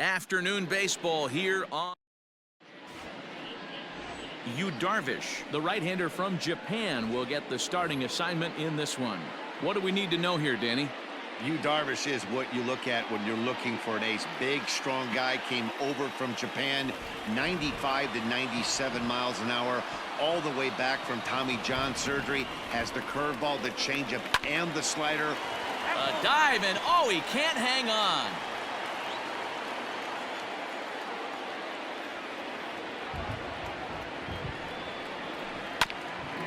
Afternoon baseball here on Yu Darvish, the right-hander from Japan, will get the starting assignment in this one. What do we need to know here, Danny? Yu Darvish is what you look at when you're looking for an ace. Big, strong guy, came over from Japan, 95 to 97 miles an hour, all the way back from Tommy John surgery, has the curveball, the changeup, and the slider. A dive, and oh, he can't hang on.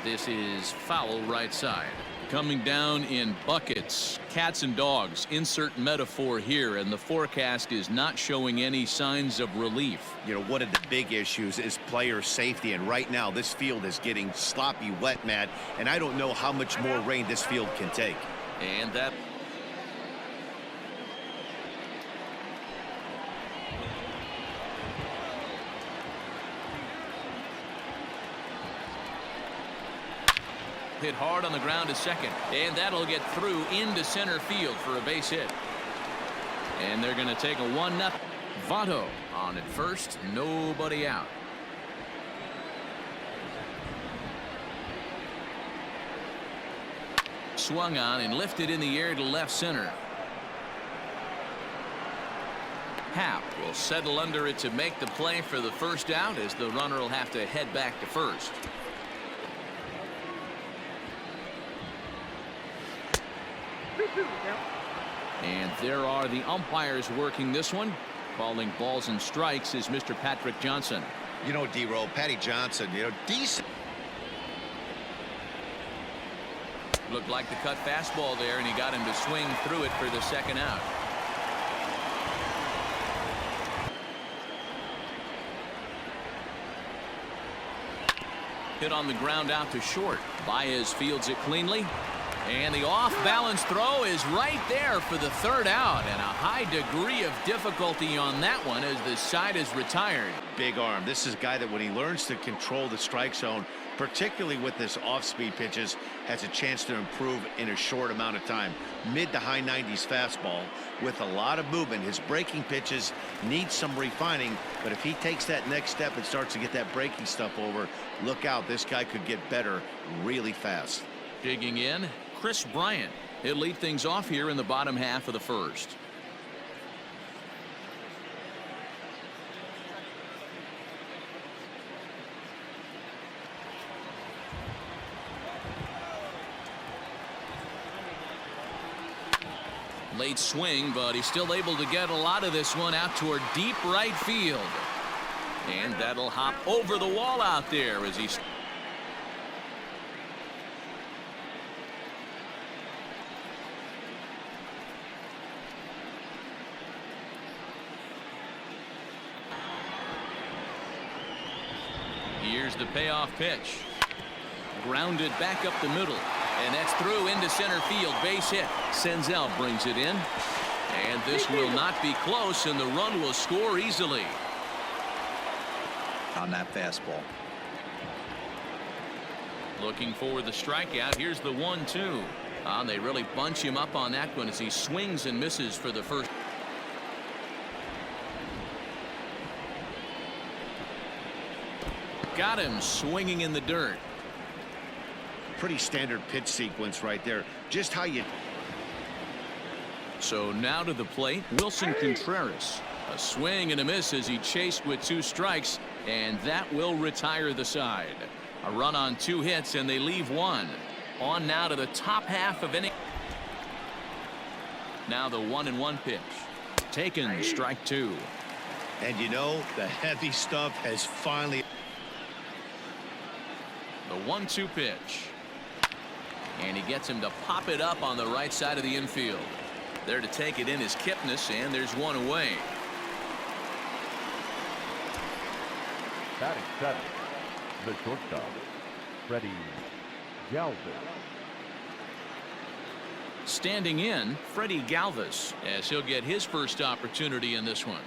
This is foul right side. Coming down in buckets, cats and dogs, insert metaphor here, and the forecast is not showing any signs of relief. You know, one of the big issues is player safety, and right now this field is getting sloppy wet, Matt, and I don't know how much more rain this field can take. And that hit hard on the ground to second, and that'll get through into center field for a base hit. And they're going to take a 1-0. Votto on at first, nobody out. Swung on and lifted in the air to left center. Happ will settle under it to make the play for the first out, as the runner will have to head back to first. And there are the umpires working this one. Calling balls and strikes is Mr. Patrick Johnson. You know, D-Roll, Patty Johnson, you know, decent. Looked like the cut fastball there, and he got him to swing through it for the second out. Hit on the ground out to short. Baez fields it cleanly. And the off-balance throw is right there for the third out, and a high degree of difficulty on that one as the side is retired. Big arm. This is a guy that when he learns to control the strike zone, particularly with this off-speed pitches, has a chance to improve in a short amount of time. Mid to high 90s fastball with a lot of movement. His breaking pitches need some refining, but if he takes that next step and starts to get that breaking stuff over, look out. This guy could get better really fast. Digging in, Chris Bryant. He'll lead things off here in the bottom half of the first. Late swing, but he's still able to get a lot of this one out toward deep right field. And that'll hop over the wall out there as he... Here's the payoff pitch. Grounded back up the middle. And that's through into center field. Base hit. Senzel brings it in. And this will not be close, and the run will score easily. On that fastball. Looking for the strikeout. Here's the 1-2. They really bunch him up on that one as he swings and misses for the first. Got him swinging in the dirt. Pretty standard pitch sequence right there. Just how you... So now to the plate, Wilson Contreras. A swing and a miss as he chased with 2 strikes, and that will retire the side. A run on 2 hits, and they leave 1. On now to the top half of inning. Now the 1-1 pitch. Taken, strike 2. And you know, the heavy stuff has finally... The 1-2 pitch. And he gets him to pop it up on the right side of the infield. There to take it in is Kipnis, and there's 1 away. Batting 7, the shortstop, Freddie Galvis. Standing in, Freddie Galvis, as he'll get his first opportunity in this one.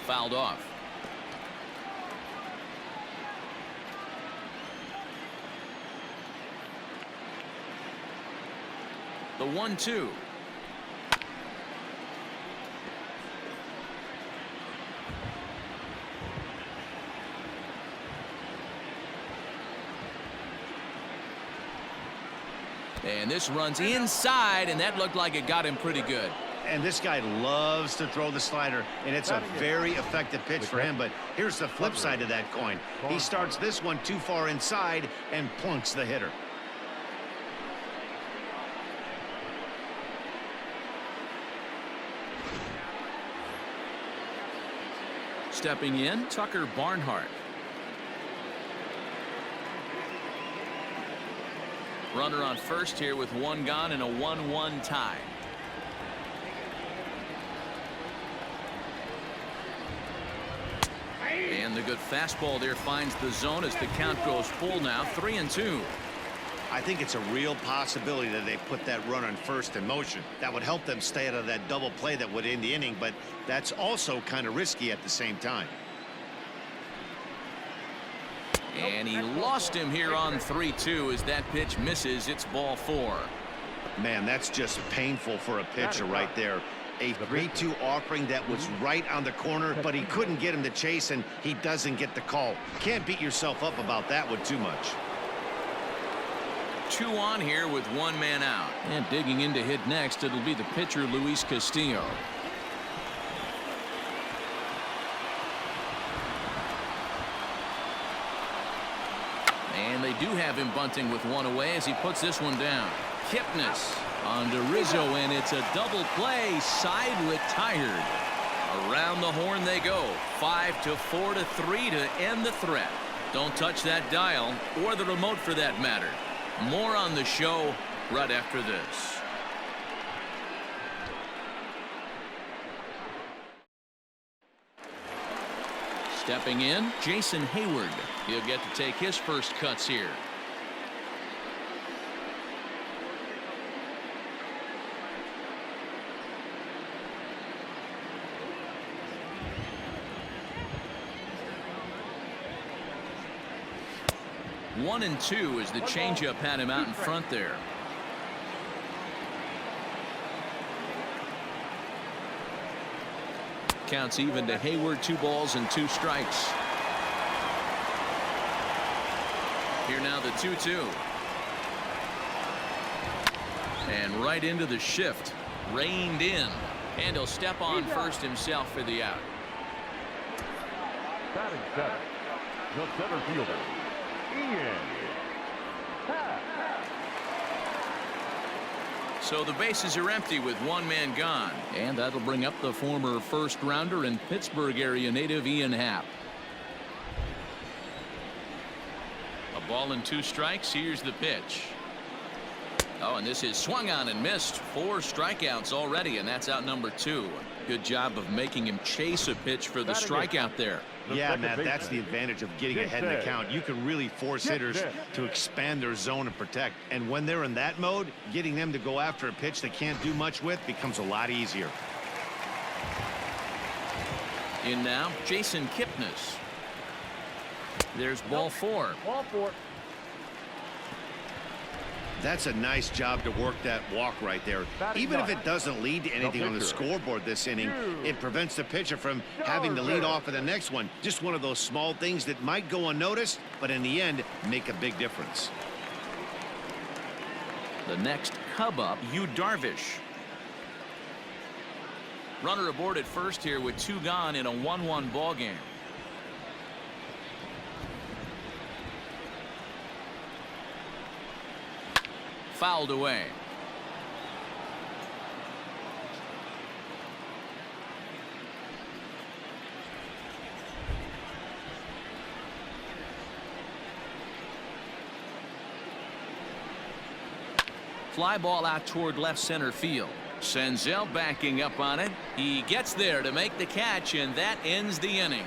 Fouled off. The 1-2. And this runs inside, and that looked like it got him pretty good. And this guy loves to throw the slider, and it's a very effective pitch for him. But here's the flip side of that coin. He starts this one too far inside and plunks the hitter. Stepping in, Tucker Barnhart. Runner on first here with one gone and a 1-1 tie. And the good fastball there finds the zone as the count goes full now. 3-2. I think it's a real possibility that they put that run on first in motion. That would help them stay out of that double play that would end the inning, but that's also kind of risky at the same time. And he lost him here on 3-2 as that pitch misses. It's ball 4. Man, that's just painful for a pitcher right there. A 3-2 offering that was right on the corner, but he couldn't get him to chase, and he doesn't get the call. Can't beat yourself up about that one too much. 2 on here with 1 man out. And digging in to hit next, it'll be the pitcher, Luis Castillo. And they do have him bunting with 1 away as he puts this one down. Kipnis on to Rizzo, and it's a double play. Side retired. Around the horn they go. 5-4 to 3 to end the threat. Don't touch that dial or the remote for that matter. More on the show right after this. Stepping in, Jason Hayward. He'll get to take his first cuts here. One and 2 as the changeup had him out in front there. Counts even to Hayward. 2 balls and 2 strikes. Here now the 2-2. And right into the shift. Reined in. And he'll step on first himself for the out. Batting 7, the center fielder, Ian. So the bases are empty with 1 man gone. And that'll bring up the former first rounder and Pittsburgh area native Ian Happ. A ball and 2 strikes. Here's the pitch. Oh, and this is swung on and missed. 4 strikeouts already, and that's out number 2. Good job of making him chase a pitch for the strikeout there. Yeah, Matt, that's the advantage of getting ahead in the count. You can really force hitters to expand their zone and protect. And when they're in that mode, getting them to go after a pitch they can't do much with becomes a lot easier. In now, Jason Kipnis. There's ball 4. Ball 4. That's a nice job to work that walk right there. Even if it doesn't lead to anything on the scoreboard this inning, it prevents the pitcher from having to lead off of the next one. Just one of those small things that might go unnoticed, but in the end, make a big difference. The next Cub up, Yu Darvish. Runner aboard at first here with 2 gone in a 1-1 ball game. Fouled away. Fly ball out toward left center field. Senzel backing up on it. He gets there to make the catch, and that ends the inning.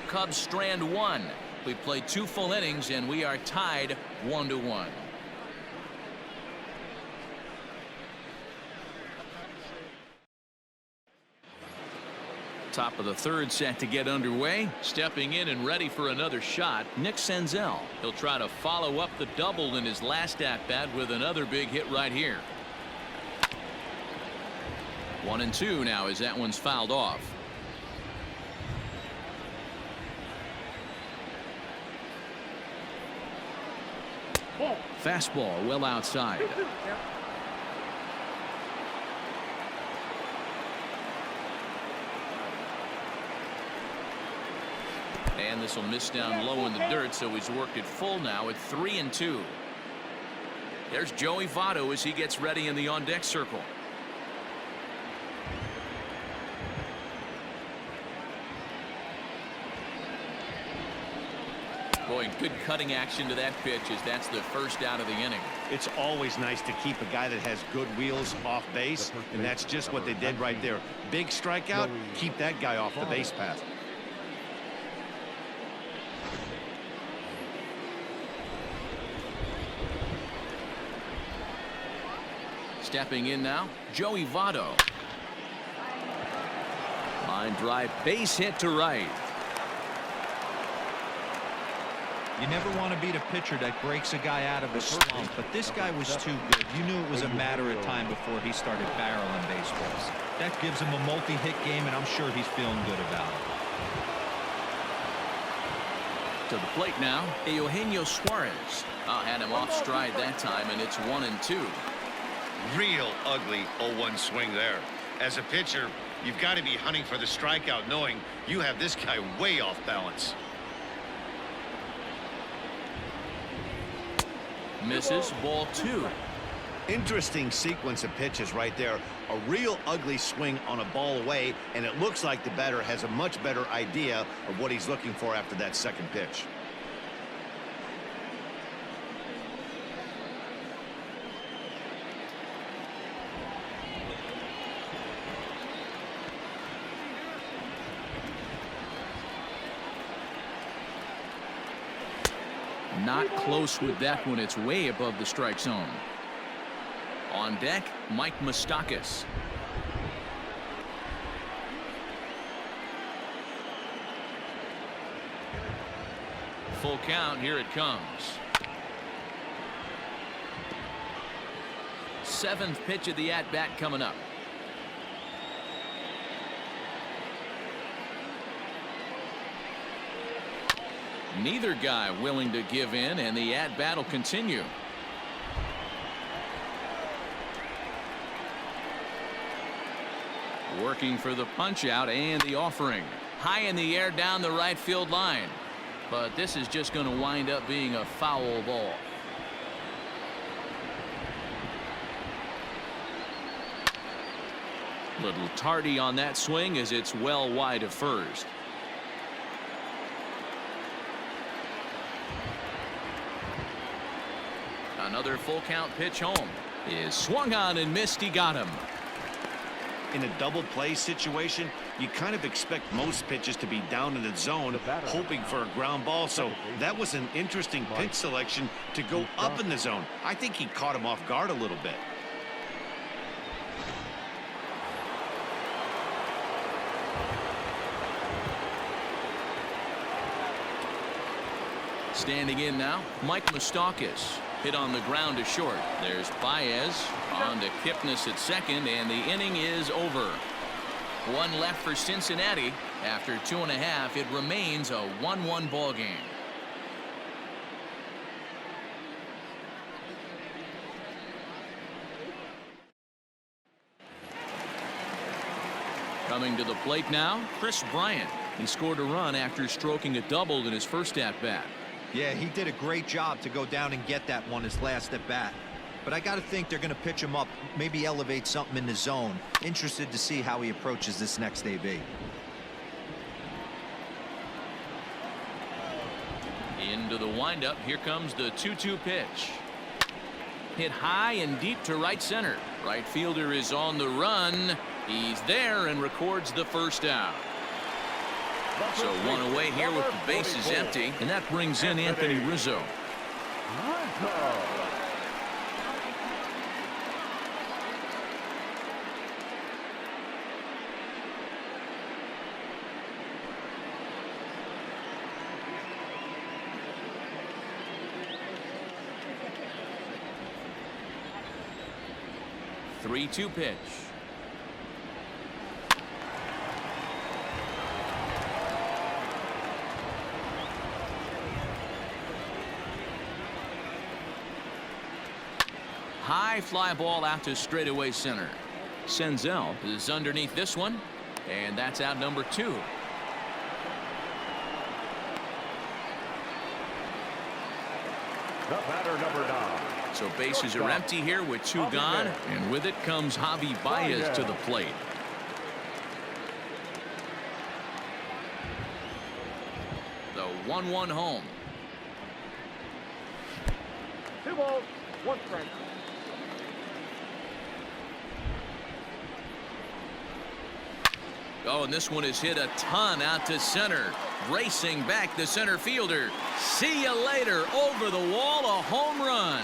Cubs strand 1. We played 2 full innings, and we are tied 1-1. Top of the 3rd set to get underway. Stepping in and ready for another shot, Nick Senzel. He'll try to follow up the double in his last at-bat with another big hit right here. 1-2 now as that one's fouled off. Fastball well outside. And this will miss down low in the dirt, so he's worked it full now at 3-2. There's Joey Votto as he gets ready in the on-deck circle. Boy, good cutting action to that pitch as that's the first out of the inning. It's always nice to keep a guy that has good wheels off base, and that's just what they did right there. Big strikeout, keep that guy off the base path. Stepping in now, Joey Votto. Line drive, base hit to right. You never want to beat a pitcher that breaks a guy out of a slump, but this guy was too good. You knew it was a matter of time before he started barreling baseballs. That gives him a multi-hit game, and I'm sure he's feeling good about it. To the plate now, Eugenio Suarez. Had him off stride that time, and it's 1-2. Real ugly 0-1 swing there. As a pitcher, you've got to be hunting for the strikeout, knowing you have this guy way off balance. Misses, ball 2. Interesting sequence of pitches right there. A real ugly swing on a ball away, and it looks like the batter has a much better idea of what he's looking for after that second pitch. Not close with that one. It's way above the strike zone. On deck, Mike Moustakas. Full count. Here it comes. Seventh pitch of the at-bat coming up. Neither guy willing to give in, and the at-bat will continue. Working for the punch-out and the offering. High in the air down the right field line. But this is just going to wind up being a foul ball. Little tardy on that swing as it's well wide of first. Another full count pitch home is swung on and missed. He got him. In a double play situation, you kind of expect most pitches to be down in the zone, hoping for a ground ball. So that was an interesting pitch selection to go up in the zone. I think he caught him off guard a little bit. Standing in now, Mike Moustakas. Hit on the ground to short. There's Baez on to Kipnis at second, and the inning is over. One left for Cincinnati. After 2.5, it remains a 1-1 ball game. Coming to the plate now, Chris Bryant. He scored a run after stroking a double in his first at-bat. Yeah, he did a great job to go down and get that one his last at bat. But I got to think they're going to pitch him up, maybe elevate something in the zone. Interested to see how he approaches this next AB. Into the windup. Here comes the 2-2 pitch. Hit high and deep to right center. Right fielder is on the run. He's there and records the first out. So one away here with the bases empty, and that brings in Anthony Rizzo. The 3-2 pitch. High fly ball out to straightaway center. Senzel is underneath this one, and that's out number 2. The batter, number 9. So bases are empty here with 2 gone, and with it comes Javi Baez to the plate. The 1-1 home. 2 balls, 1 strike. Oh, and this one is hit a ton out to center. Racing back the center fielder. See you later. Over the wall, a home run.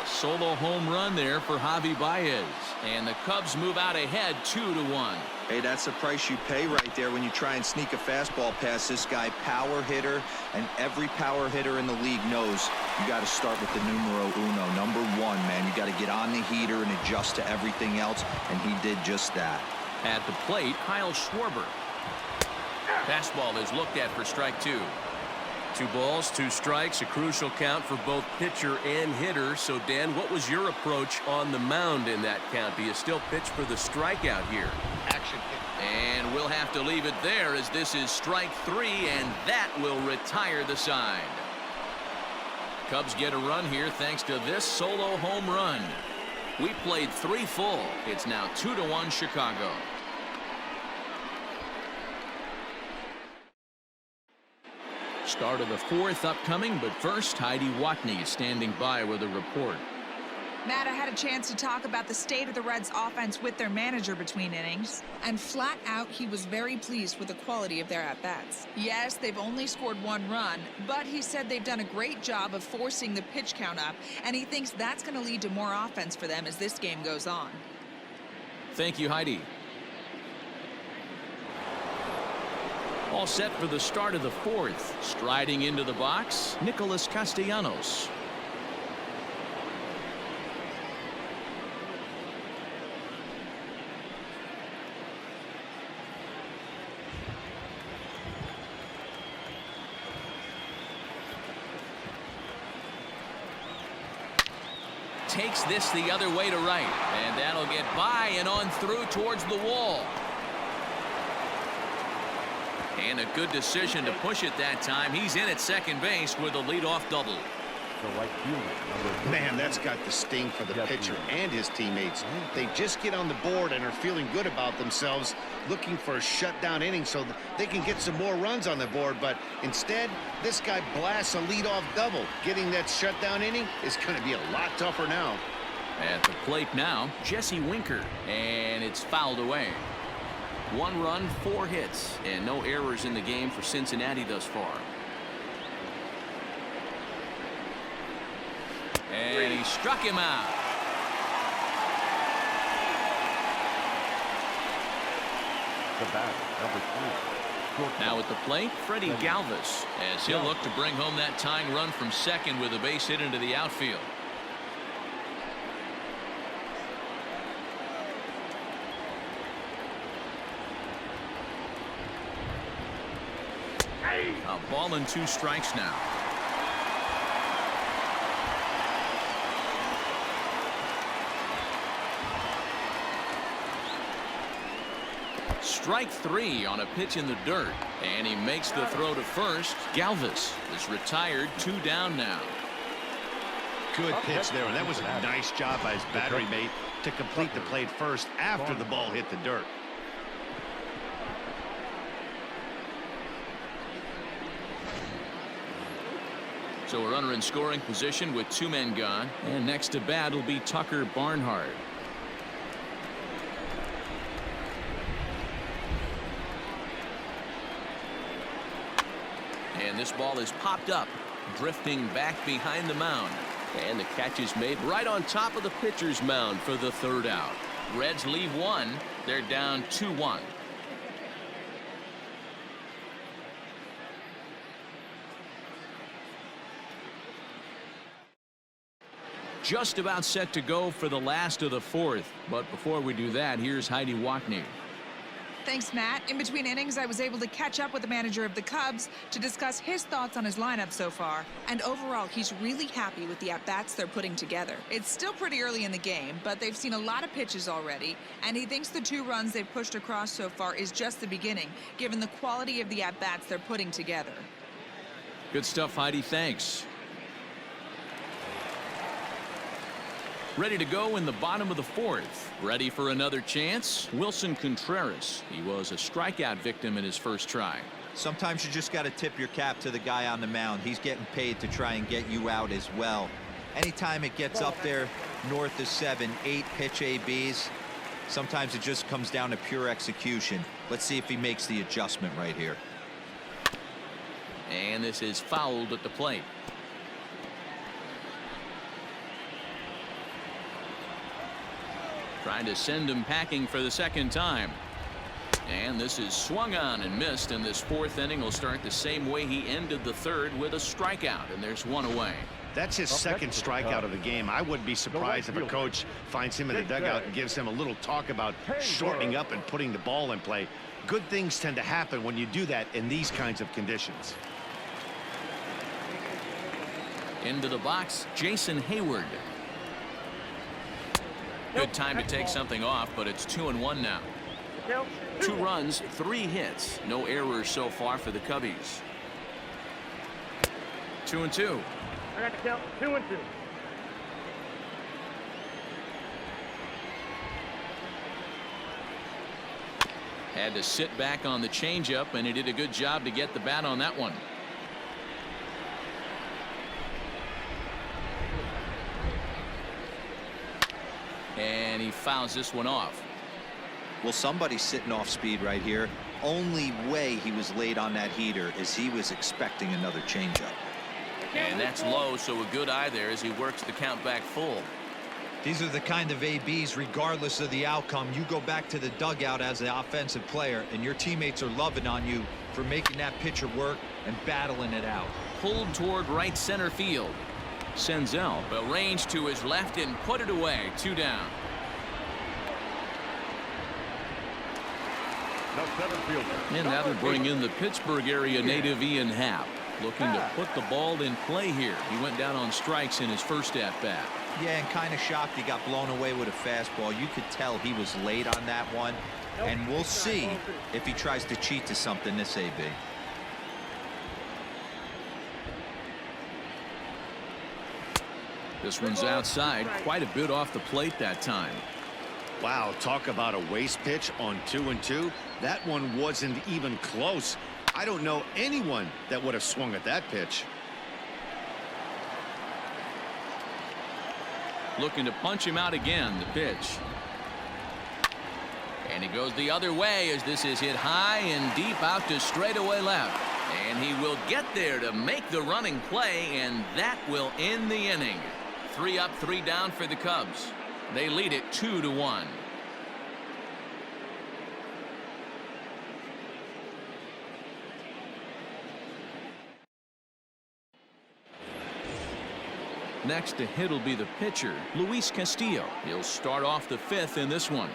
A solo home run there for Javi Baez. And the Cubs move out ahead 2-1. Hey, that's the price you pay right there when you try and sneak a fastball past this guy. Power hitter, and every power hitter in the league knows you got to start with the numero uno, number 1, man. You got to get on the heater and adjust to everything else, and he did just that. At the plate, Kyle Schwarber. Fastball is looked at for strike 2. 2 balls, 2 strikes, a crucial count for both pitcher and hitter. So, Dan, what was your approach on the mound in that count? Do you still pitch for the strikeout here? Action. And we'll have to leave it there as this is strike 3, and that will retire the side. Cubs get a run here thanks to this solo home run. We played 3 full. It's now 2-1 Chicago. Start of the 4th upcoming, but first Heidi Watney is standing by with a report. Matt, I had a chance to talk about the state of the Reds offense with their manager between innings, and flat out he was very pleased with the quality of their at-bats. Yes, they've only scored 1 run, but he said they've done a great job of forcing the pitch count up, and he thinks that's going to lead to more offense for them as this game goes on. Thank you, Heidi. All set for the start of the 4th. Striding into the box, Nicholas Castellanos. Takes this the other way to right, and that'll get by and on through towards the wall. And a good decision to push it that time. He's in at second base with a leadoff double. The right fielder, Man, that's got the sting for the pitcher and his teammates. They just get on the board and are feeling good about themselves, looking for a shutdown inning so that they can get some more runs on the board. But instead, this guy blasts a leadoff double. Getting that shutdown inning is going to be a lot tougher now. At the plate now, Jesse Winker, and it's fouled away. 1 run, 4 hits, and no errors in the game for Cincinnati thus far. And he struck him out. the batter, number 3. Now at the plate, Freddie Galvis, as he'll look to bring home that tying run from second with a base hit into the outfield. A ball and 2 strikes now. Strike 3 on a pitch in the dirt, and he makes the throw to first. Galvis is retired, 2 down now. Good pitch there, and that was a nice job by his battery mate to complete the play first after the ball hit the dirt. So a runner in scoring position with 2 men gone, and next to bat will be Tucker Barnhart. And this ball is popped up, drifting back behind the mound. And the catch is made right on top of the pitcher's mound for the 3rd out. Reds leave 1. They're down 2-1. Just about set to go for the last of the 4th. But before we do that, here's Heidi Watney. Thanks, Matt. In between innings, I was able to catch up with the manager of the Cubs to discuss his thoughts on his lineup so far. And overall, he's really happy with the at-bats they're putting together. It's still pretty early in the game, but they've seen a lot of pitches already, and he thinks the 2 runs they've pushed across so far is just the beginning, given the quality of the at-bats they're putting together. Good stuff, Heidi. Thanks. Ready to go in the bottom of the 4th. Ready for another chance? Wilson Contreras. He was a strikeout victim in his first try. Sometimes you just got to tip your cap to the guy on the mound. He's getting paid to try and get you out as well. Anytime it gets up there north of 7, 8 pitch ABs, sometimes it just comes down to pure execution. Let's see if he makes the adjustment right here. And this is fouled at the plate. Trying to send him packing for the second time. And this is swung on and missed, and this 4th inning will start the same way he ended the 3rd, with a strikeout, and there's 1 away. That's his second strikeout of the game. I wouldn't be surprised if a coach finds him in the dugout and gives him a little talk about shortening up and putting the ball in play. Good things tend to happen when you do that in these kinds of conditions. Into the box, Jason Hayward. Good time to take something off, but it's 2-1 now. 2 runs, 3 hits. No errors so far for the Cubbies. 2-2. I got to count 2-2. Had to sit back on the changeup, and he did a good job to get the bat on that one. And he fouls this one off. Well, somebody's sitting off speed right here. Only way he was late on that heater is he was expecting another changeup. And that's low, so a good eye there as he works the count back full. These are the kind of ABs, regardless of the outcome, you go back to the dugout as the offensive player, and your teammates are loving on you for making that pitcher work and battling it out. Pulled toward right center field. Senzel will range to his left and put it away. 2 down. And that will bring in the Pittsburgh area native Ian Happ, looking to put the ball in play here. He went down on strikes in his first at bat. Yeah, and kind of shocked he got blown away with a fastball. You could tell he was late on that one, and we'll see if he tries to cheat to something this AB. This one's outside, quite a bit off the plate that time. Wow, talk about a waste pitch on 2-2. That one wasn't even close. I don't know anyone that would have swung at that pitch. Looking to punch him out again. The pitch. And he goes the other way as this is hit high and deep out to straightaway left. And he will get there to make the running play, and that will end the inning. 3 up, 3 down for the Cubs. They lead it 2-1. Next to hit will be the pitcher, Luis Castillo. He'll start off the 5th in this one.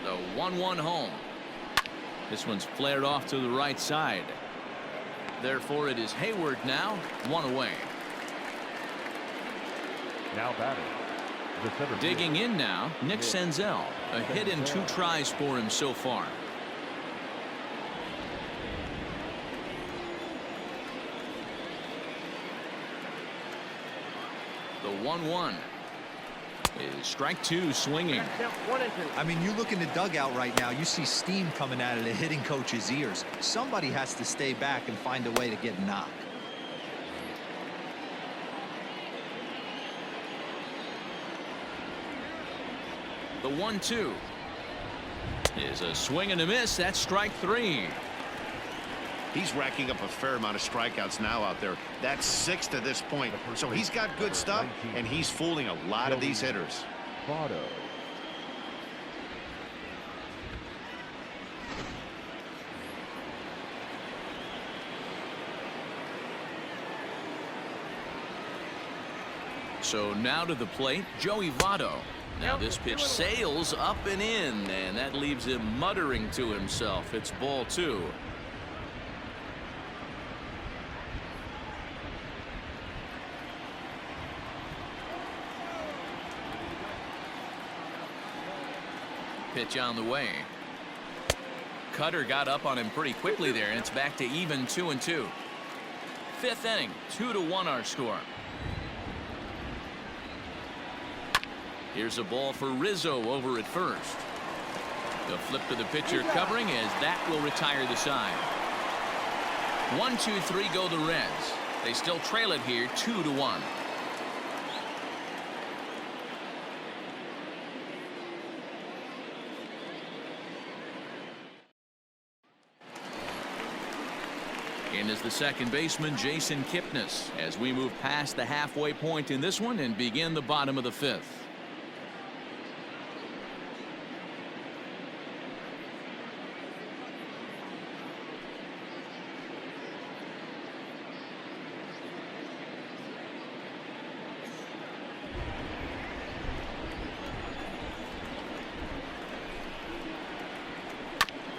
The 1-1 home. This one's flared off to the right side. Therefore, it is Hayward now, 1 away. Now batting. The center Digging fielder. in now, Nick Senzel. A hit in 2 tries for him so far. The 1-1 is strike 2 swinging. Count 1 and 2. I mean, you look in the dugout right now, you see steam coming out of the hitting coach's ears. Somebody has to stay back and find a way to get knocked. The 1-2 is a swing and a miss. That's strike 3. He's racking up a fair amount of strikeouts now out there. That's 6 to this point. So he's got good stuff, and he's fooling a lot of these hitters. Votto. So now to the plate, Joey Votto. Now this pitch sails up and in, and that leaves him muttering to himself. It's ball 2. Pitch on the way. Cutter got up on him pretty quickly there, and it's back to even 2-2. 5th inning, 2-1 our score. Here's a ball for Rizzo over at first. The flip to the pitcher covering as that will retire the side. 1-2-3 go the Reds. They still trail it here 2-1. In is the second baseman, Jason Kipnis, as we move past the halfway point in this one and begin the bottom of the 5th.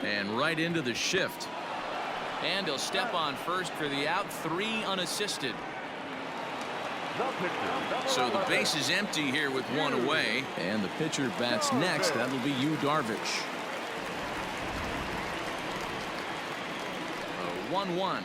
And right into the shift. And he'll step on first for the out, 3 unassisted. So the base is empty here with 1 away. And the pitcher bats next. That'll be Yu Darvish. 1-1.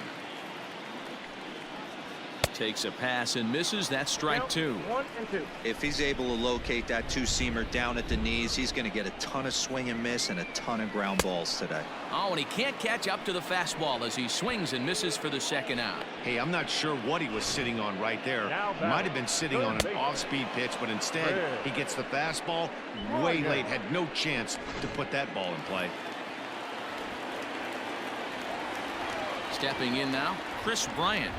Takes a pass and misses. That's strike 2. 1-2. If he's able to locate that two-seamer down at the knees, he's going to get a ton of swing and miss and a ton of ground balls today. Oh, and he can't catch up to the fastball as he swings and misses for the second out. Hey, I'm not sure what he was sitting on right there. Might have been sitting on an off-speed pitch, but instead he gets the fastball way late. Had no chance to put that ball in play. Stepping in now, Chris Bryant.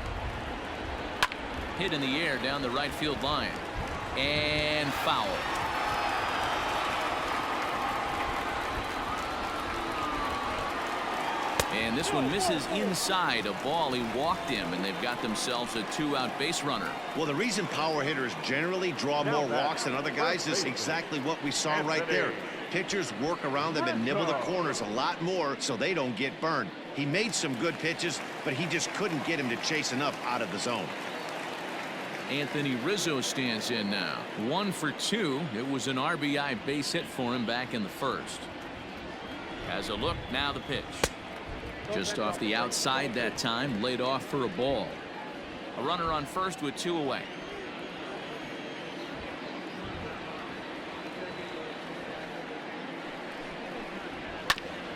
Hit in the air down the right field line. And foul. And this one misses inside a ball. He walked him, and they've got themselves a 2-out base runner. Well, the reason power hitters generally draw more walks than other guys is exactly what we saw right there. Pitchers work around them and nibble the corners a lot more so they don't get burned. He made some good pitches, but he just couldn't get him to chase enough out of the zone. Anthony Rizzo stands in now. 1 for 2. It was an RBI base hit for him back in the first. Has a look. Now the pitch. Just off the outside that time. Laid off for a ball. A runner on first with 2 away.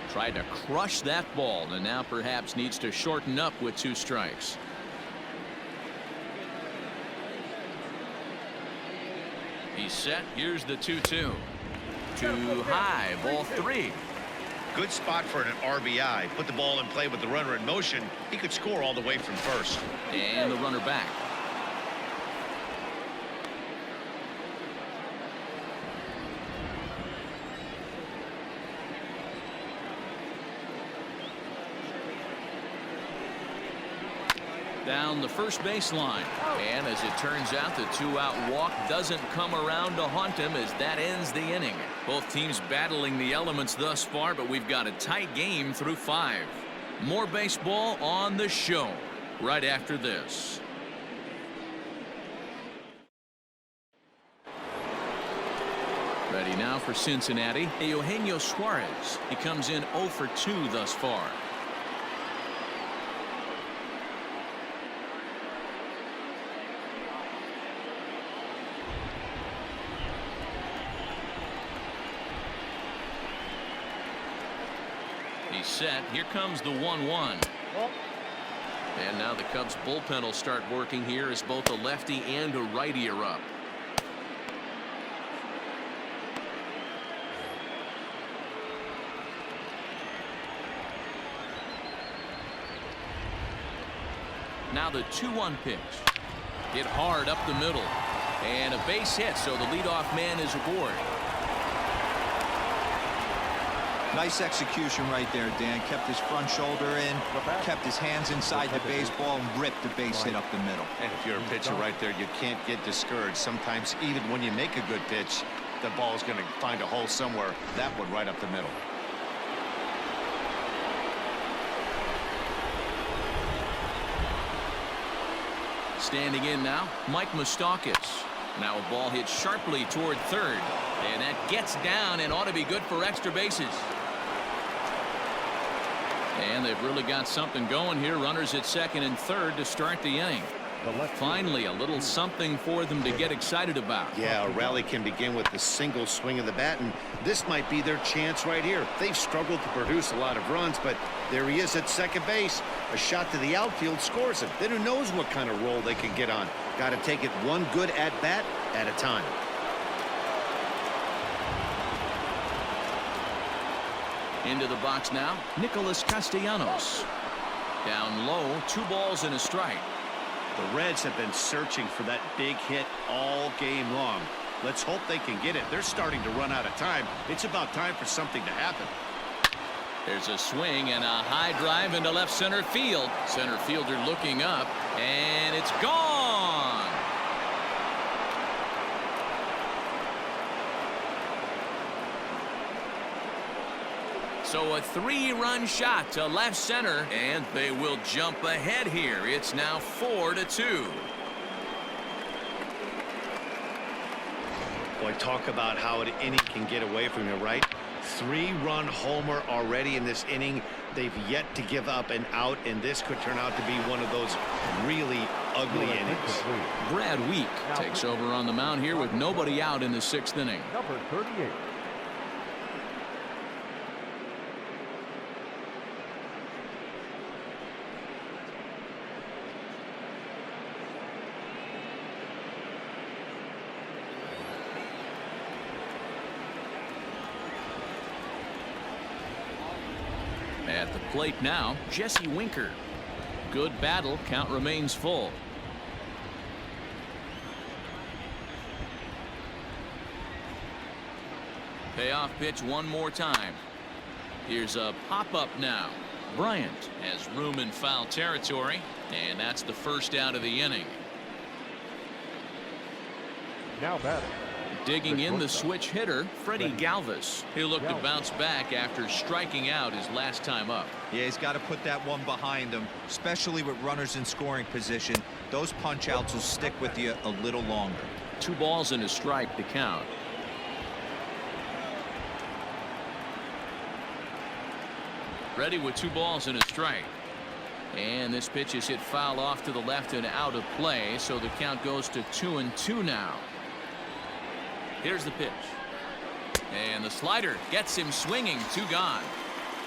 Tried to crush that ball and now perhaps needs to shorten up with 2 strikes. He's set. Here's the 2-2. Too high. Ball 3. Good spot for an RBI. Put the ball in play with the runner in motion. He could score all the way from first. And the runner back. Down the first baseline. And as it turns out, the 2-out walk doesn't come around to haunt him as that ends the inning. Both teams battling the elements thus far, but we've got a tight game through 5. More baseball on the show right after this. Ready now for Cincinnati, Eugenio Suarez. He comes in 0 for 2 thus far. He's set. Here comes the 1-1. And now the Cubs bullpen will start working here as both a lefty and a righty are up. Now the 2-1 pitch. Hit hard up the middle. And a base hit, so the leadoff man is aboard. Nice execution right there, Dan. Kept his front shoulder in, kept his hands inside the baseball, and ripped the base hit up the middle. And if you're a pitcher right there, you can't get discouraged. Sometimes even when you make a good pitch, the ball is going to find a hole somewhere. That one right up the middle. Standing in now, Mike Moustakas. Now a ball hit sharply toward third, and that gets down and ought to be good for extra bases. And they've really got something going here. Runners at second and third to start the inning. Finally, a little something for them to get excited about. Yeah, a rally can begin with the single swing of the bat, and this might be their chance right here. They've struggled to produce a lot of runs, but there he is at second base. A shot to the outfield scores him. Then who knows what kind of roll they can get on. Got to take it one good at-bat at a time. Into the box now, Nicholas Castellanos. Down low, 2 balls and a strike. The Reds have been searching for that big hit all game long. Let's hope they can get it. They're starting to run out of time. It's about time for something to happen. There's a swing and a high drive into left center field. Center fielder looking up, and it's gone. So a 3-run shot to left center, and they will jump ahead here. It's now 4-2. Boy, talk about how an inning can get away from you, right? 3-run homer already in this inning. They've yet to give up an out, and this could turn out to be one of those really ugly innings. Brad Week takes over on the mound here with nobody out in the 6th inning. Number 38. At the plate now, Jesse Winker. Good battle. Count remains full. Payoff pitch one more time. Here's a pop-up now. Bryant has room in foul territory, and that's the first out of the inning. Now batting. Digging in the switch hitter, Freddie Galvis. He'll look to bounce back after striking out his last time up. Yeah, he's got to put that one behind him, especially with runners in scoring position. Those punch-outs will stick with you a little longer. 2 balls and a strike to count. Ready with 2 balls and a strike. And this pitch is hit foul off to the left and out of play, so the count goes to 2-2 now. Here's the pitch. And the slider gets him swinging. 2 gone.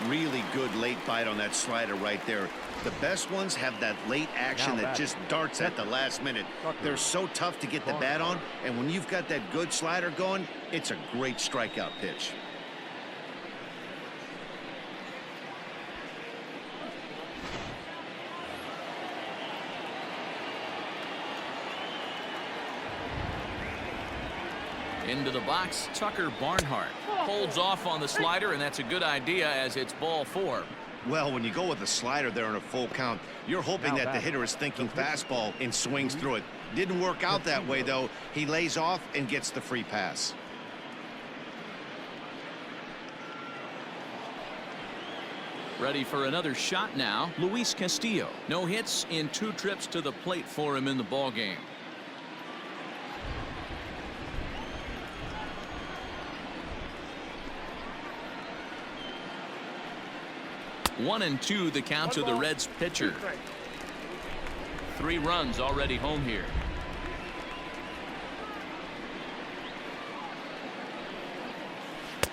Really good late bite on that slider right there. The best ones have that late action that just darts at the last minute. They're so tough to get the bat on, and when you've got that good slider going, it's a great strikeout pitch. Into the box, Tucker Barnhart holds off on the slider, and that's a good idea as it's ball 4. Well, when you go with a slider there in a full count, you're hoping that the hitter is thinking fastball and swings through it. Didn't work out that way, though. He lays off and gets the free pass. Ready for another shot now, Luis Castillo. No hits in 2 trips to the plate for him in the ballgame. One and 2 the count to the Reds pitcher. 3 runs already home here.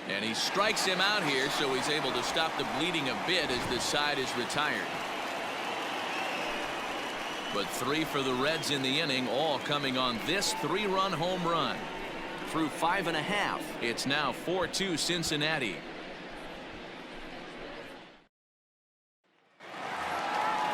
And he strikes him out here, so he's able to stop the bleeding a bit as this side is retired. But 3 for the Reds in the inning, all coming on this 3-run home run. Through 5.5, it's now 4-2 Cincinnati.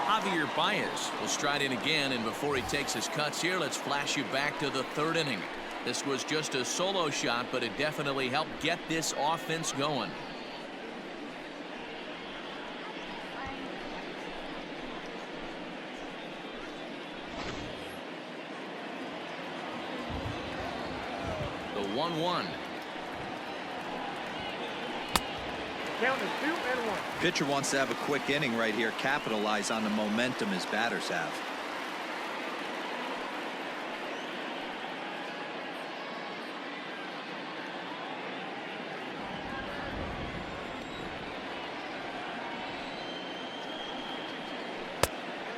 Javier Baez will stride in again, and before he takes his cuts here, let's flash you back to the 3rd inning. This was just a solo shot, but it definitely helped get this offense going. 1-1. Count is 2-1. Pitcher wants to have a quick inning right here, capitalize on the momentum his batters have.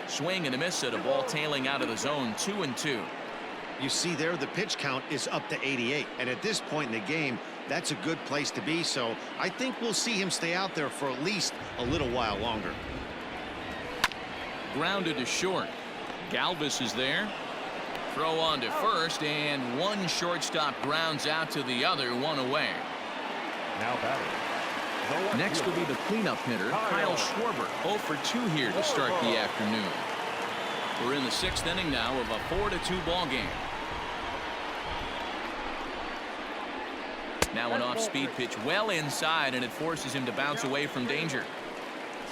Swing and a miss at a ball tailing out of the zone. 2-2. You see there, the pitch count is up to 88, and at this point in the game, that's a good place to be. So I think we'll see him stay out there for at least a little while longer. Grounded to short. Galvis is there. Throw on to first, and one shortstop grounds out to the other, one away. Now batting. Next will be the cleanup hitter, Kyle Schwarber. 0 for 2 here to start the afternoon. We're in the 6th inning now of a 4-2 ball game. Now an off-speed pitch well inside, and it forces him to bounce away from danger.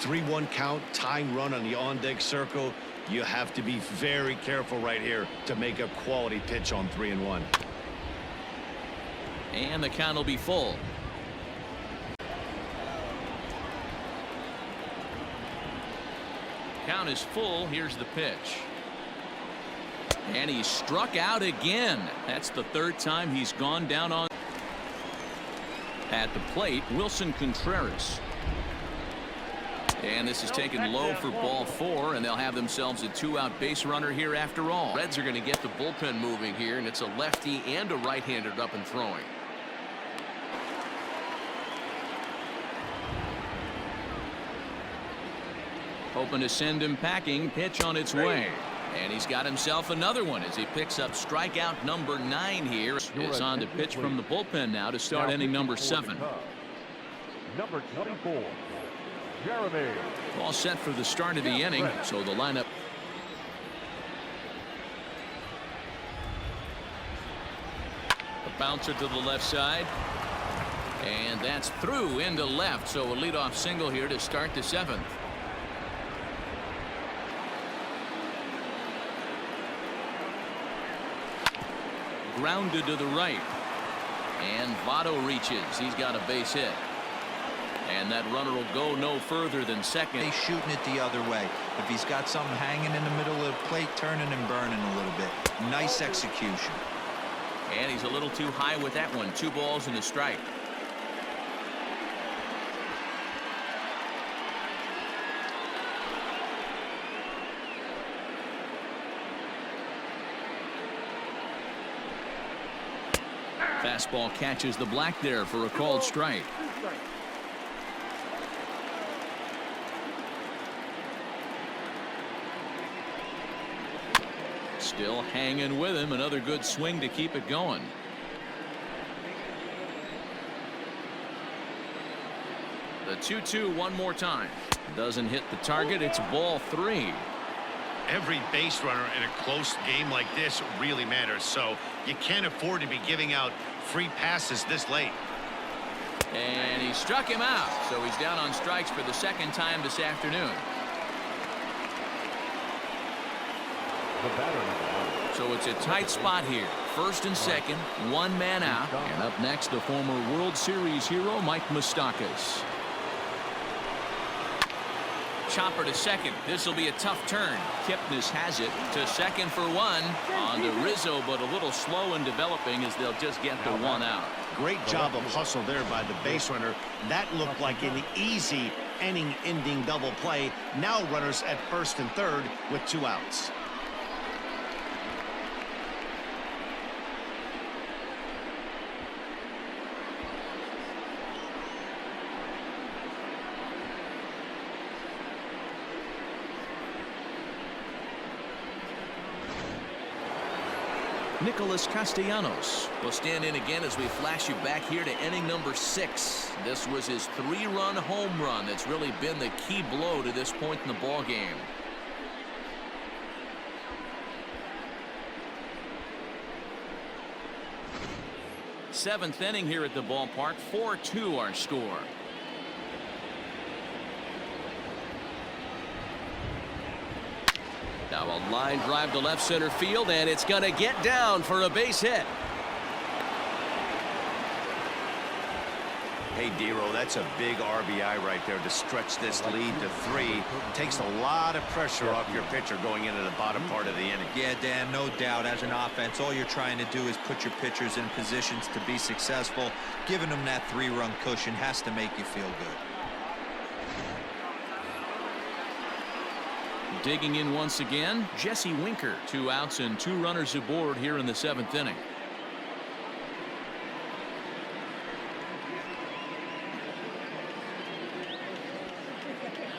3-1 count, tying run on the on-deck circle. You have to be very careful right here to make a quality pitch on 3-1. And the count will be full. Count is full. Here's the pitch. And he's struck out again. That's the 3rd time he's gone down on. At the plate, Wilson Contreras. And this is taken low for ball 4, and they'll have themselves a 2-out base runner here after all. Reds are going to get the bullpen moving here, and it's a lefty and a right-hander up and throwing. Hoping to send him packing. Pitch on its way. And he's got himself another one as he picks up strikeout number 9 here. It's on to pitch from the bullpen now to start inning number 7. Number 24, Jeremy. All set for the start of the inning, so the lineup. A bouncer to the left side. And that's through into left, so a leadoff single here to start the 7th. Grounded to the right, and Votto reaches. He's got a base hit, and that runner will go no further than second. He's shooting it the other way. If he's got something hanging in the middle of the plate, turning and burning a little bit. Nice execution. And he's a little too high with that one. 2 balls and a strike. Fastball catches the black there for a called strike. Still hanging with him. Another good swing to keep it going. The 2-2 one more time. Doesn't hit the target. It's ball 3. Every base runner in a close game like this really matters, so you can't afford to be giving out free passes this late. And he struck him out, so he's down on strikes for the 2nd time this afternoon. The batter number 1. So it's a tight spot here. 1st and 2nd, 1 man out. And up next, the former World Series hero, Mike Moustakas. Chopper to second. This will be a tough turn. Kipnis has it to second for 1. On to Rizzo, but a little slow in developing as they'll just get the 1 out. Great job of hustle there by the base runner. That looked like an easy inning-ending double play. Now runners at 1st and 3rd with 2 outs. Nicholas Castellanos will stand in again as we flash you back here to inning number 6. This was his 3-run home run that's really been the key blow to this point in the ball game. Seventh inning here at the ballpark. 4-2 our score. Now a line drive to left center field, and it's going to get down for a base hit. Hey, Dero, that's a big RBI right there to stretch this lead to 3. Takes a lot of pressure off your pitcher going into the bottom part of the inning. Yeah, Dan, no doubt. As an offense, all you're trying to do is put your pitchers in positions to be successful. Giving them that 3-run cushion has to make you feel good. Digging in once again, Jesse Winker. 2 outs and 2 runners aboard here in the 7th inning.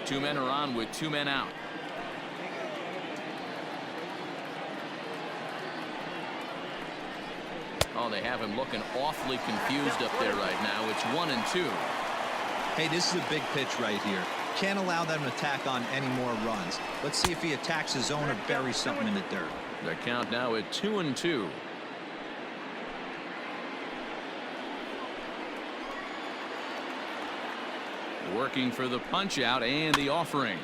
Two men are on with 2 men out. Oh, they have him looking awfully confused up there right now. It's 1-2. Hey, this is a big pitch right here. Can't allow them to tack on any more runs. Let's see if he attacks his zone or buries something in the dirt. The count now at 2-2. Working for the punch out and the offering.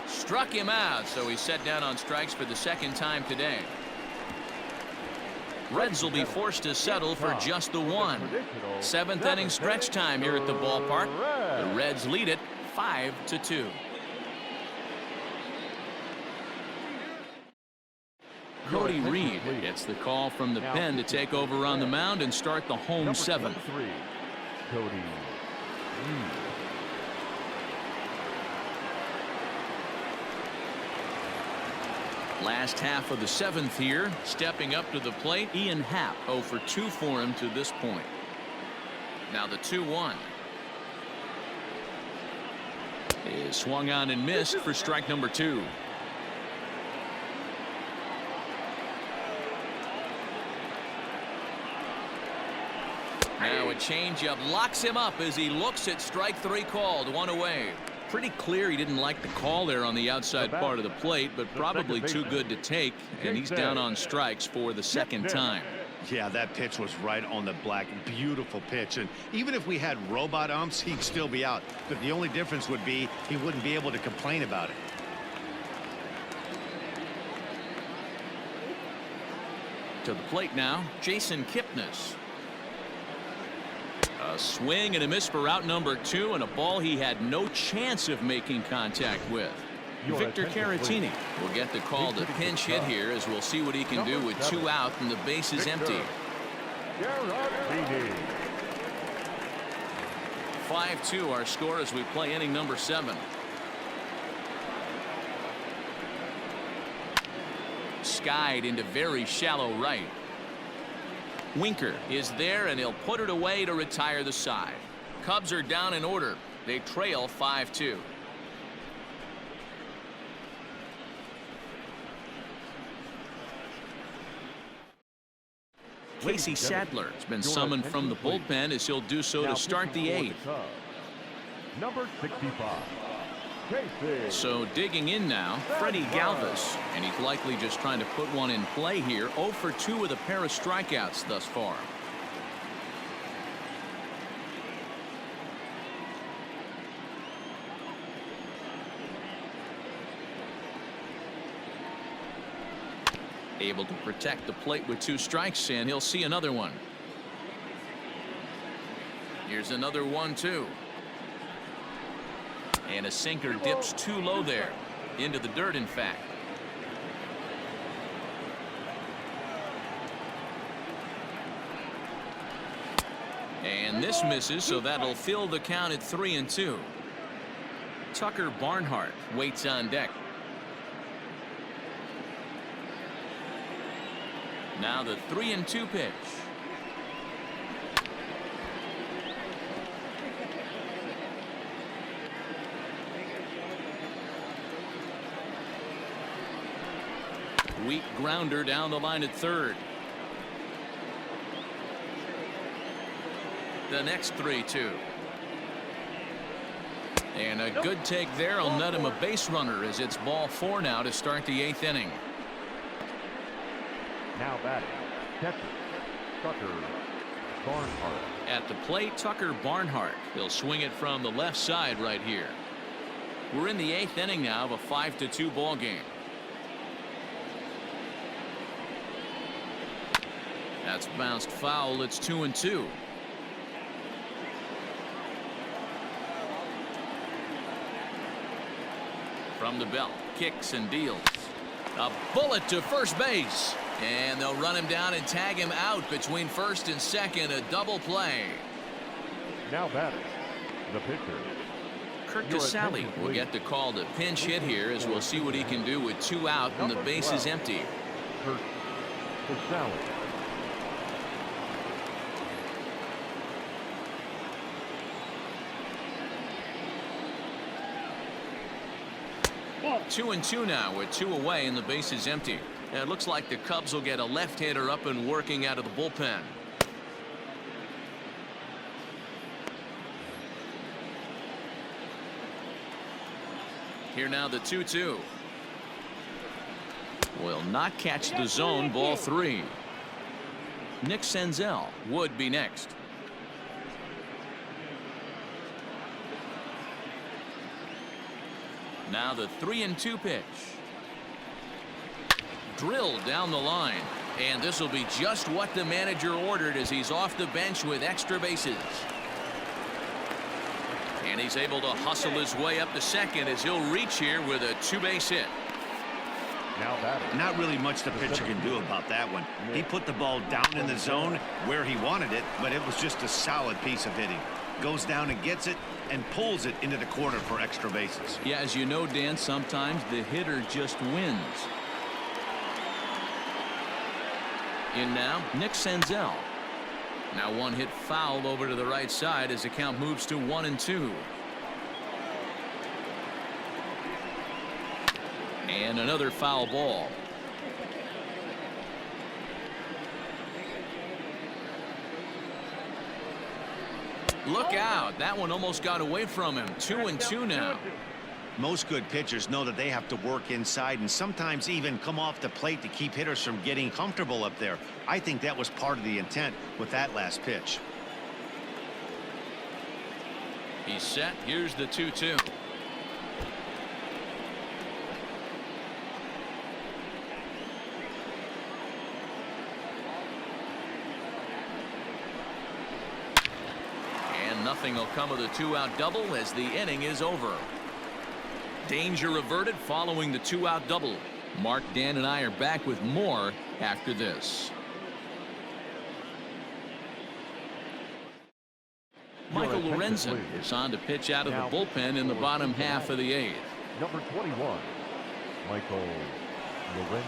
Struck him out, so he's set down on strikes for the 2nd time today. Reds will be forced to settle for just the 1. 7th inning stretch time here at the ballpark. The Reds lead it 5-2. Cody Reed gets the call from the pen to take over on the mound and start the home 7th. Cody Reed. Last half of the 7th here. Stepping up to the plate, Ian Happ. 0 for 2 for him to this point. Now the 2-1. Is swung on and missed for strike number 2. Now a changeup locks him up as he looks at strike 3 called. 1 away. Pretty clear he didn't like the call there on the outside part of the plate, but probably too good to take, and he's down on strikes for the 2nd time. Yeah, that pitch was right on the black. Beautiful pitch. And even if we had robot umps, he'd still be out. But the only difference would be he wouldn't be able to complain about it. To the plate now, Jason Kipnis. A swing and a miss for out number 2, and a ball he had no chance of making contact with. Victor Caratini will get the call to pinch hit here, as we'll see what he can do with 2 out and the base is empty. 5-2 our score as we play inning number 7. Skied into very shallow right. Winker is there, and he'll put it away to retire the side. Cubs are down in order. They trail 5-2. Casey Sadler has been summoned from the bullpen, as he'll do so to start the 8th. Number 65. So digging in now, Freddie Galvis, and he's likely just trying to put one in play here. 0 for 2 with a pair of strikeouts thus far. Able to protect the plate with 2 strikes, and he'll see another one. Here's another 1-2. And a sinker dips too low there. Into the dirt, in fact. And this misses, so that'll fill the count at 3-2. Tucker Barnhart waits on deck. Now the 3-2 pitch. Weak grounder down the line at 3rd. The next 3-2. And a good take there will net him a base runner, as it's ball 4 now to start the 8th inning. Now batting, catcher, Tucker Barnhart. At the plate, Tucker Barnhart. He'll swing it from the left side right here. We're in the 8th inning now of a 5-2 ball game. That's bounced foul. It's 2-2. From the belt, kicks and deals. A bullet to first base. And they'll run him down and tag him out between first and second. A double play. Now batting, the pitcher. Kurt Casale will get the call to pinch hit here, as we'll see what he can do with 2 out and the base is empty. Kurt Casale. 2-2 now with 2 away and the base is empty. And it looks like the Cubs will get a left-hander up and working out of the bullpen. Here now the 2-2. Will not catch the zone. Ball 3. Nick Senzel would be next. Now the 3-2 pitch. Drilled down the line. And this will be just what the manager ordered, as he's off the bench with extra bases. And he's able to hustle his way up to second, as he'll reach here with a 2-base hit. Now batting. Not really much the pitcher can do about that one. He put the ball down in the zone where he wanted it, but it was just a solid piece of hitting. Goes down and gets it and pulls it into the corner for extra bases. Yeah, as you know, Dan, sometimes the hitter just wins. In now, Nick Senzel. Now one hit foul over to the right side as the count moves to 1-2. And another foul ball. Look out. That one almost got away from him. 2-2 now. Most good pitchers know that they have to work inside and sometimes even come off the plate to keep hitters from getting comfortable up there. I think that was part of the intent with that last pitch. He's set. Here's the 2-2. And nothing will come of the 2-out double as the inning is over. Danger averted following the 2-out double. Mark, Dan, and I are back with more after this. Michael Lorenzen is on to pitch out of the bullpen in the bottom half of the 8th. Number 21, Michael Lorenzen.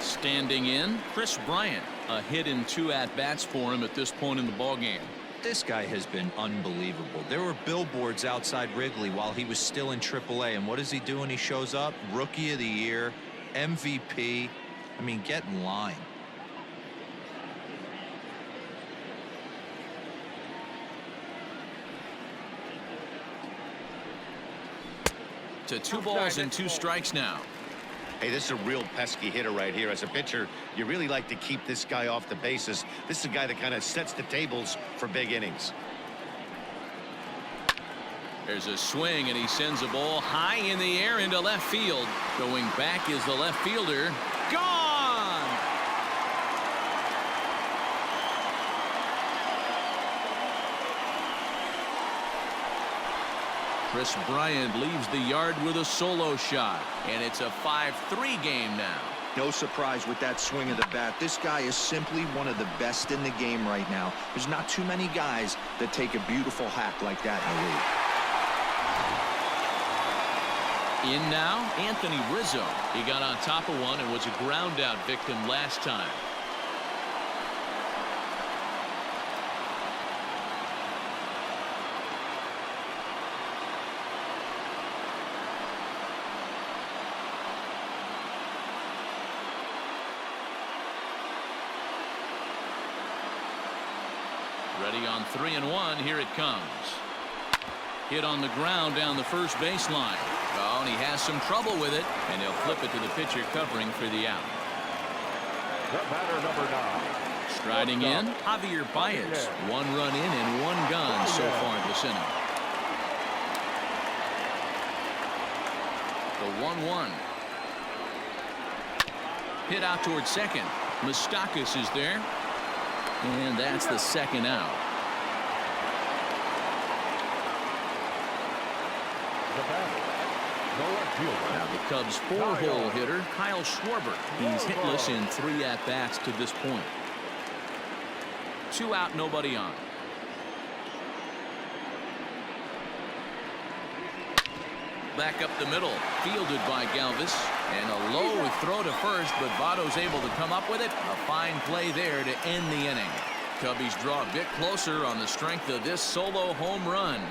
Standing in, Chris Bryant. A hit in 2 at-bats for him at this point in the ballgame. This guy has been unbelievable. There were billboards outside Wrigley while he was still in AAA, and what is he doing? He shows up, Rookie of the Year, MVP. I mean, get in line. To 2 balls and 2 strikes now. Hey, this is a real pesky hitter right here. As a pitcher, you really like to keep this guy off the bases. This is a guy that kind of sets the tables for big innings. There's a swing, and he sends a ball high in the air into left field. Going back is the left fielder. Gone! Chris Bryant leaves the yard with a solo shot, and it's a 5-3 game now. No surprise with that swing of the bat. This guy is simply one of the best in the game right now. There's not too many guys that take a beautiful hack like that in the league. In now, Anthony Rizzo. He got on top of one and was a ground out victim last time. Ready on 3-1. Here it comes. Hit on the ground down the first baseline. Oh, and he has some trouble with it, and he'll flip it to the pitcher covering for the out. The batter, number 9, Striding in, Javier Baez. 1 run in and 1 gone so far this inning. The 1-1. Hit out towards second. Moustakas is there. And that's the second out. Now the Cubs' 4-hole hitter, Kyle Schwarber. He's hitless in 3 at-bats to this point. 2 out, nobody on. Back up the middle, fielded by Galvis, and a low throw to first, but Votto's able to come up with it. A fine play there to end the inning. Cubbies draw a bit closer on the strength of this solo home run.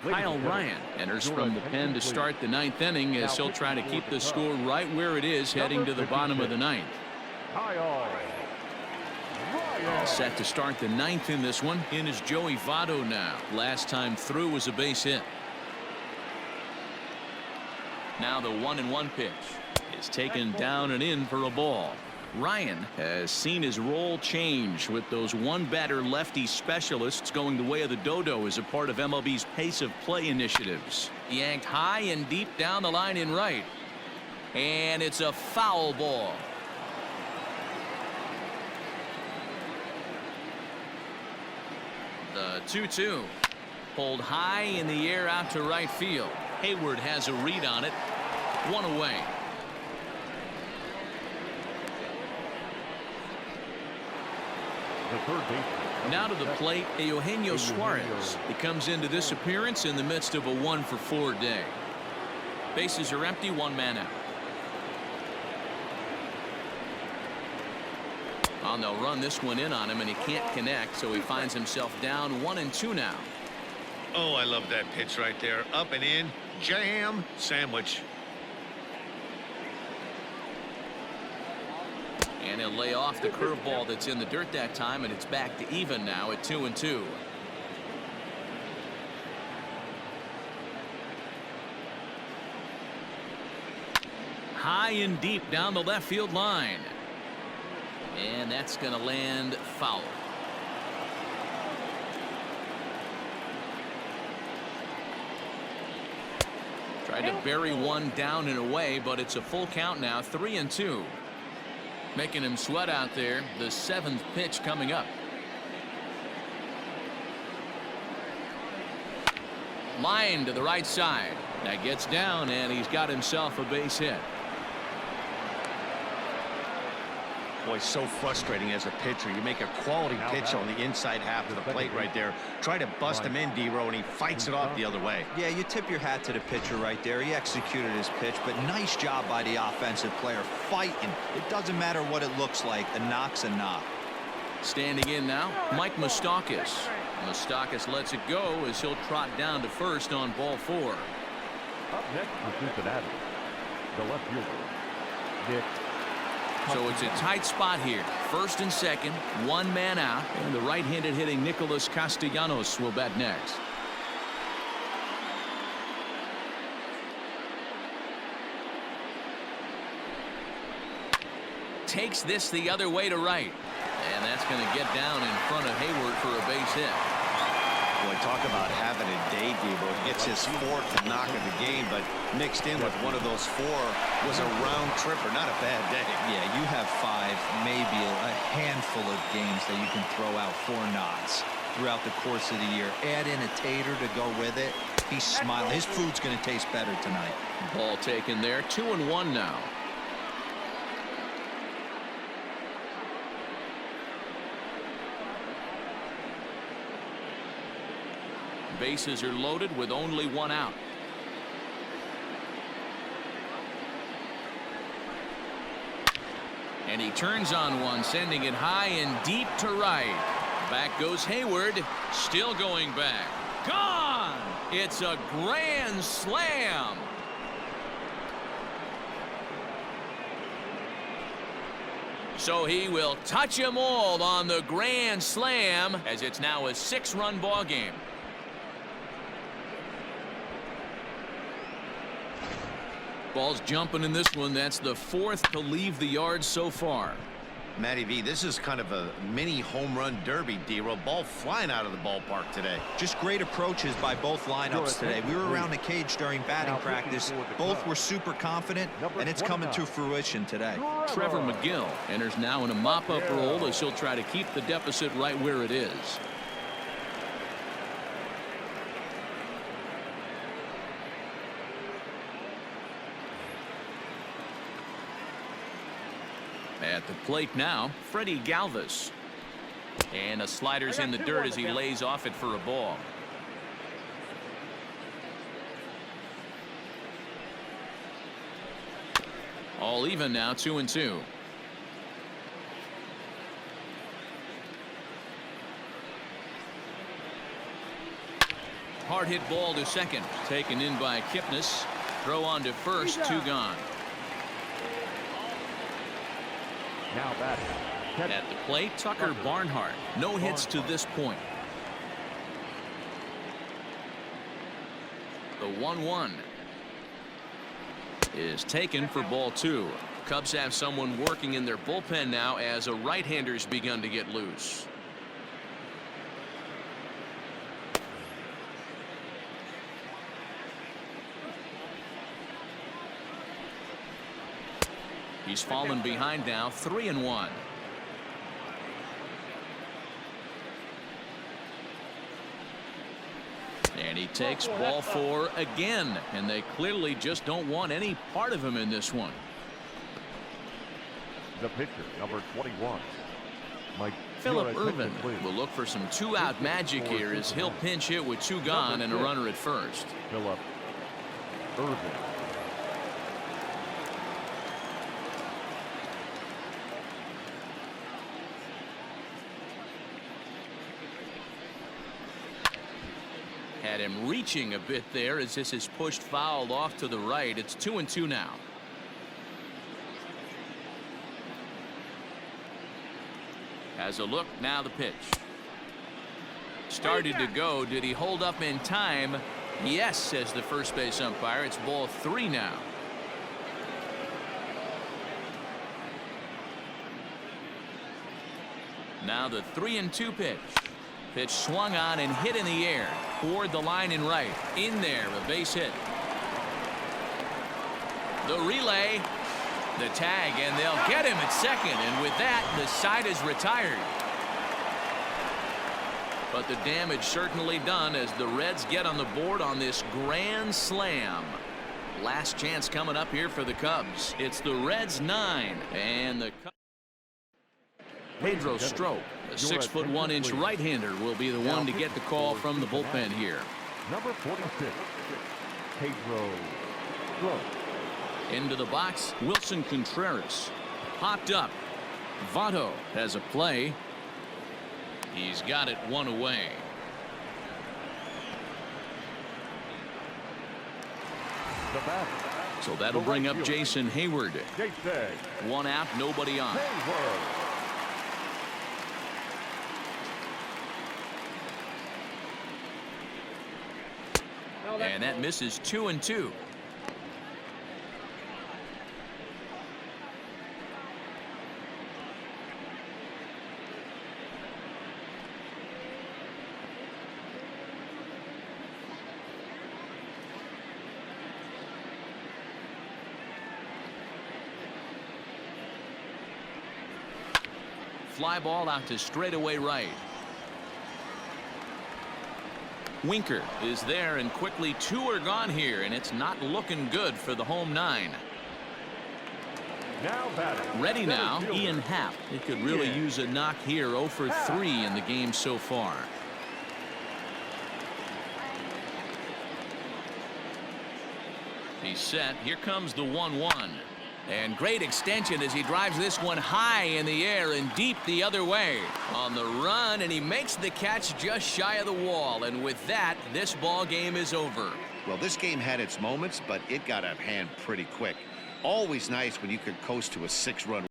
Kyle Ryan enters from the pen to start the 9th inning as he'll try to keep the score right where it is heading to the bottom of the 9th. All set to start the 9th in this one. In is Joey Votto now. Last time through was a base hit. Now the 1-1 pitch is taken down and in for a ball. Ryan has seen his role change with those 1-batter lefty specialists going the way of the dodo as a part of MLB's pace of play initiatives. Yanked high and deep down the line in right. And it's a foul ball. The 2-2. Pulled high in the air out to right field. Hayward has a read on it. 1 away. Now to the plate, Eugenio Suarez. He comes into this appearance in the midst of a 1-for-4 day. Bases are empty, 1 man out. Oh, they'll run this one in on him, and he can't connect, so he finds himself down 1-2 now. Oh, I love that pitch right there. Up and in, jam, sandwich. And he'll lay off the curveball that's in the dirt that time, and it's back to even now at 2-2. High and deep down the left field line. And that's going to land foul. Tried to bury one down and away, but it's a full count now, 3-2. Making him sweat out there. The 7th pitch coming up. Line to the right side. That gets down, and he's got himself a base hit. Boy, so frustrating as a pitcher. You make a quality pitch on the inside half of the plate right there. Try to bust him in, D-Row, and he fights it off the other way. Yeah, you tip your hat to the pitcher right there. He executed his pitch, but nice job by the offensive player fighting. It doesn't matter what it looks like. A knock's a knock. Standing in now, Mike Moustakas. Moustakas lets it go as he'll trot down to first on ball 4. Up next for Cincinnati, the left fielder, Nick. So it's a tight spot here. First and second, 1 man out, and the right-handed hitting Nicholas Castellanos will bat next. Takes this the other way to right, and that's going to get down in front of Hayward for a base hit. Boy, talk about having a day, Debo. It's his 4th knock of the game, but mixed in with one of those 4 was a round tripper. Not a bad day. Yeah, you have 5, maybe a handful of games that you can throw out 4 knocks throughout the course of the year. Add in a tater to go with it. He's smiling. His food's going to taste better tonight. Ball taken there. 2-1 now. Bases are loaded with only 1 out. And he turns on one, sending it high and deep to right. Back goes Hayward, still going back. Gone! It's a grand slam. So he will touch them all on the grand slam as it's now a 6-run ball game. Ball's jumping in this one. That's the 4th to leave the yard so far. Matty V, this is kind of a mini home run derby, D-Roll. Ball flying out of the ballpark today. Just great approaches by both lineups today. We were around the cage during batting practice. Both were super confident, and it's coming to fruition today. Trevor McGill enters now in a mop-up role as he'll try to keep the deficit right where it is. At the plate now, Freddie Galvis. And a slider's in the dirt as he lays off it for a ball. All even now, 2-2. Hard hit ball to second. Taken in by Kipnis. Throw on to first, 2 gone. Now batting. At the plate, Tucker Barnhart. No hits to this point. The 1-1 is taken for ball 2. Cubs have someone working in their bullpen now as a right-hander's begun to get loose. He's fallen behind now, 3-1. And he takes ball 4 again, and they clearly just don't want any part of him in this one. The pitcher, number 21. Mike. Phillip Ervin will look for some 2-out magic here as he'll pinch hit with 2 gone and a runner at first. Phillip Ervin. Had him reaching a bit there as this is pushed fouled off to the right. It's 2-2 now. Has a look now. The pitch started to go. Did he hold up in time? Yes, says the first base umpire. It's ball 3 now. Now the 3-2 pitch. Pitch swung on and hit in the air toward the line and right. In there, a base hit. The relay, the tag, and they'll get him at second. And with that, the side is retired. But the damage certainly done as the Reds get on the board on this grand slam. Last chance coming up here for the Cubs. It's the Reds 9 and the Cubs. Pedro Strop, a 6'1" right-hander, will be the one to get the call from the bullpen here. Number 46, Pedro Strop. Into the box, Wilson Contreras. Popped up. Votto has a play. He's got it 1 away. The batter. So that'll bring up Jason Hayward. 1 out, nobody on. And that misses 2-2. Fly ball out to straightaway right. Winker is there, and quickly 2 are gone here, and it's not looking good for the home 9. Now batting. Ready now, Ian Happ. It could really use a knock here. 0 for 3 in the game so far. He's set. Here comes the 1-1. And great extension as he drives this one high in the air and deep the other way. On the run, and he makes the catch just shy of the wall. And with that, this ball game is over. Well, this game had its moments, but it got out of hand pretty quick. Always nice when you could coast to a 6-run